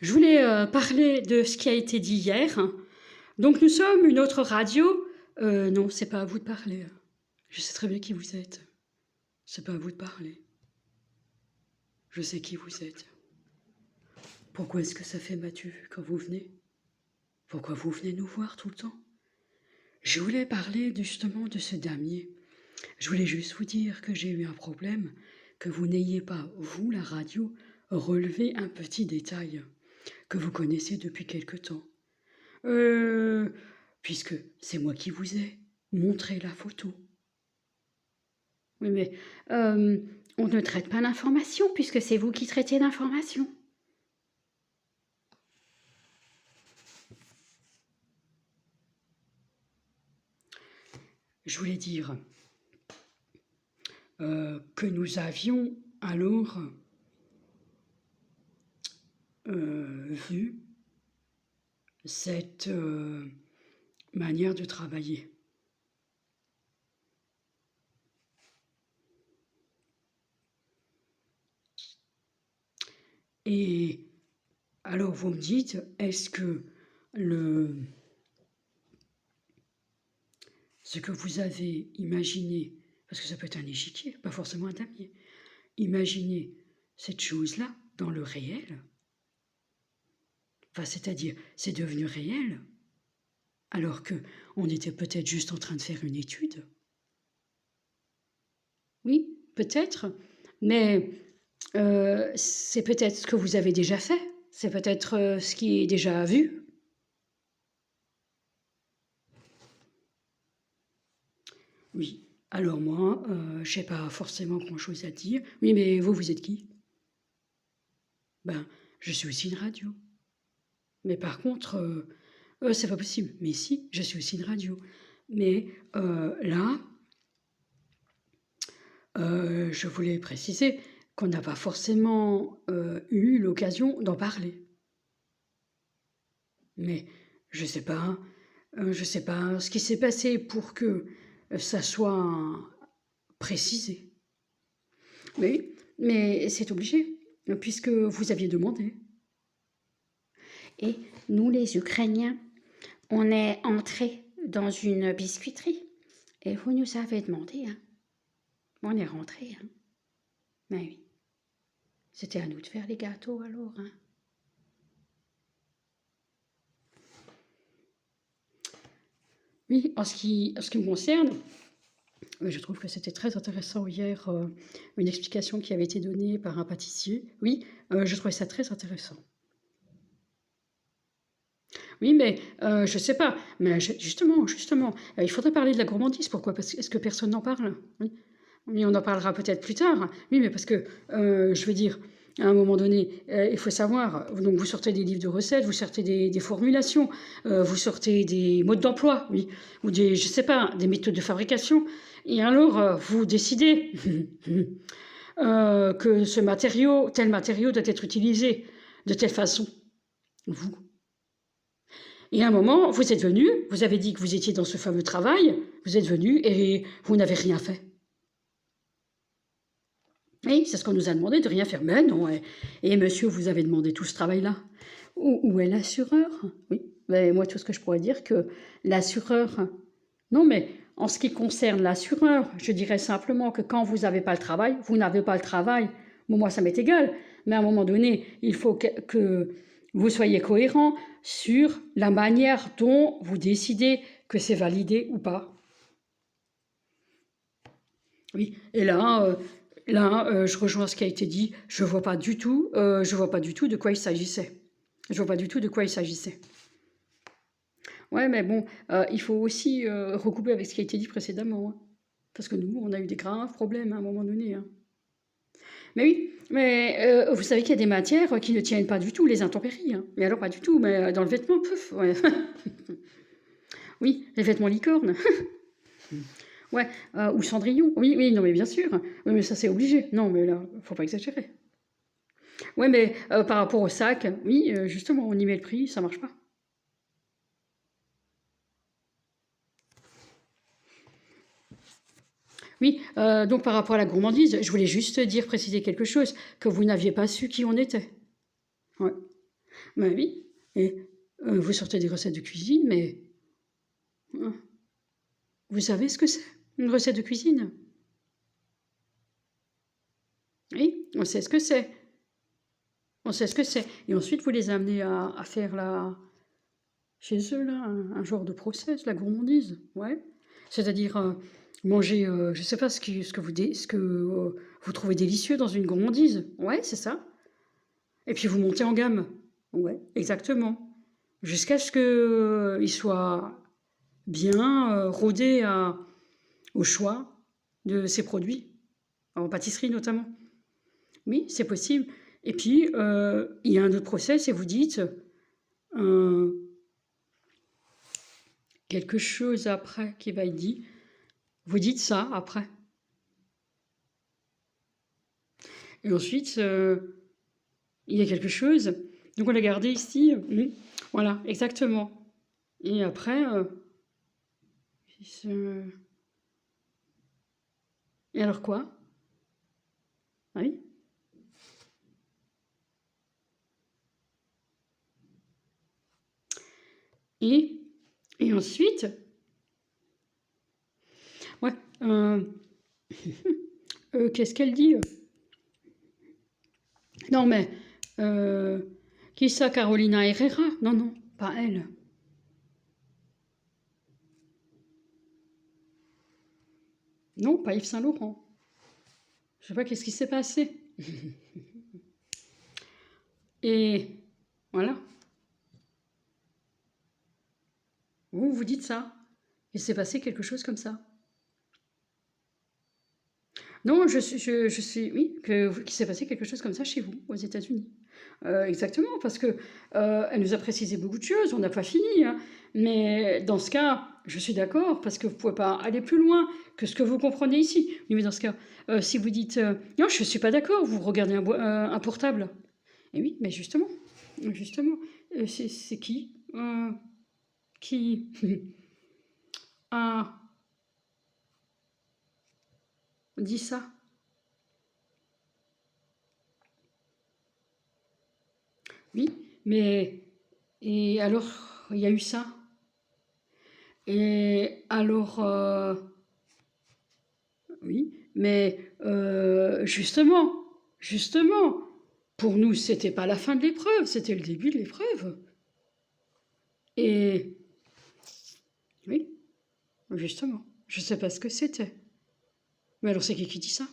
Je voulais parler de ce qui a été dit hier. Donc nous sommes une autre radio. Non, c'est pas à vous de parler. Je sais très bien qui vous êtes. C'est pas à vous de parler. Je sais qui vous êtes. Pourquoi est-ce que ça fait m'as-tu vu quand vous venez? Pourquoi vous venez nous voir tout le temps? Je voulais parler justement de ce damier. Je voulais juste vous dire que j'ai eu un problème, que vous n'ayez pas, vous, la radio, relevé un petit détail que vous connaissez depuis quelque temps. Puisque c'est moi qui vous ai montré la photo. Oui, mais on ne traite pas l'information, puisque c'est vous qui traitez l'information. Je voulais dire que nous avions alors vu cette manière de travailler. Et alors vous me dites, est-ce que ce que vous avez imaginé, parce que ça peut être un échiquier, pas forcément un damier, imaginez cette chose-là dans le réel, enfin, c'est-à-dire c'est devenu réel, alors que on était peut-être juste en train de faire une étude. Oui, peut-être, mais c'est peut-être ce que vous avez déjà fait, c'est peut-être ce qui est déjà vu. Oui, alors moi, je n'ai pas forcément grand-chose à dire. Oui, mais vous êtes qui? Ben, je suis aussi une radio. Mais par contre, c'est pas possible. Mais si, je suis aussi une radio. Mais là, je voulais préciser qu'on n'a pas forcément eu l'occasion d'en parler. Mais je sais pas ce qui s'est passé pour que ça soit précisé. Oui, mais c'est obligé, puisque vous aviez demandé. Et nous, les Ukrainiens, on est entrés dans une biscuiterie. Et vous nous avez demandé, hein. On est rentrés, hein. Mais oui. C'était à nous de faire les gâteaux alors, hein. Oui, en ce qui me concerne, je trouve que c'était très intéressant hier, une explication qui avait été donnée par un pâtissier. Oui, je trouvais ça très intéressant. Oui, mais je sais pas. Mais justement, il faudrait parler de la gourmandise. Pourquoi? Parce que est-ce que personne n'en parle? Oui. Mais on en parlera peut-être plus tard. Oui, mais parce que, je veux dire, à un moment donné, il faut savoir, donc vous sortez des livres de recettes, vous sortez des formulations, vous sortez des modes d'emploi, oui, ou des, je sais pas, des méthodes de fabrication. Et alors, vous décidez que tel matériau doit être utilisé de telle façon. Vous. Et à un moment, vous êtes venu, vous avez dit que vous étiez dans ce fameux travail, vous êtes venu et vous n'avez rien fait. Oui, c'est ce qu'on nous a demandé, de rien faire. Mais non, et monsieur, vous avez demandé tout ce travail-là. Où est l'assureur? Oui, mais moi, tout ce que je pourrais dire, que l'assureur... Non, mais en ce qui concerne l'assureur, je dirais simplement que quand vous n'avez pas le travail, vous n'avez pas le travail. Bon, moi, ça m'est égal. Mais à un moment donné, il faut que vous soyez cohérent sur la manière dont vous décidez que c'est validé ou pas. Oui, et là, je rejoins ce qui a été dit. Je vois pas du tout de quoi il s'agissait. Je vois pas du tout de quoi il s'agissait. Ouais, mais bon, il faut aussi recouper avec ce qui a été dit précédemment, hein. Parce que nous, on a eu des graves problèmes à un moment donné, hein. Mais oui, mais vous savez qu'il y a des matières qui ne tiennent pas du tout les intempéries, hein. Mais alors pas du tout, mais dans le vêtement, pouf, ouais. Oui, les vêtements licornes. Ouais, ou Cendrillon. Oui, oui, non, mais bien sûr. Oui, mais ça, c'est obligé. Non, mais là, faut pas exagérer. Ouais, mais par rapport au sac, oui, justement, on y met le prix, ça marche pas. Oui, donc par rapport à la gourmandise, je voulais juste dire, préciser quelque chose, que vous n'aviez pas su qui on était. Ouais. Ben oui. Et vous sortez des recettes de cuisine, mais vous savez ce que c'est, une recette de cuisine? Oui, on sait ce que c'est. On sait ce que c'est. Et ensuite, vous les amenez à faire chez eux, là, un genre de process, la gourmandise. Ouais. C'est-à-dire manger, je sais pas ce que vous trouvez délicieux dans une gourmandise. Ouais, c'est ça. Et puis vous montez en gamme. Ouais, exactement. Jusqu'à ce qu'il soit bien rodé au choix de ses produits, en pâtisserie notamment. Oui, c'est possible. Et puis, il y a un autre process et vous dites quelque chose après qui va être dit. Vous dites ça après. Et ensuite, il y a quelque chose. Donc on l'a gardé ici. Voilà, exactement. Et après, et alors quoi? Ah oui. Et, et ensuite, ouais, qu'est-ce qu'elle dit? Non mais, qui ça, Carolina Herrera? Non, non, pas elle. Non, pas Yves Saint-Laurent. Je sais pas qu'est-ce qui s'est passé. Et voilà. Vous dites ça. Il s'est passé quelque chose comme ça. Non, oui, qu'il s'est passé quelque chose comme ça chez vous, aux États-Unis. Exactement, parce que elle nous a précisé beaucoup de choses, on n'a pas fini, hein. Mais dans ce cas, je suis d'accord, parce que vous ne pouvez pas aller plus loin que ce que vous comprenez ici. Oui, mais dans ce cas, si vous dites non, je ne suis pas d'accord, vous regardez un portable. Et oui, mais justement, c'est qui qui a dit ça? Oui, mais et alors, il y a eu ça. Et alors, oui, mais justement, pour nous, c'était pas la fin de l'épreuve, c'était le début de l'épreuve. Et oui, justement, je sais pas ce que c'était. Mais alors, c'est qui dit ça?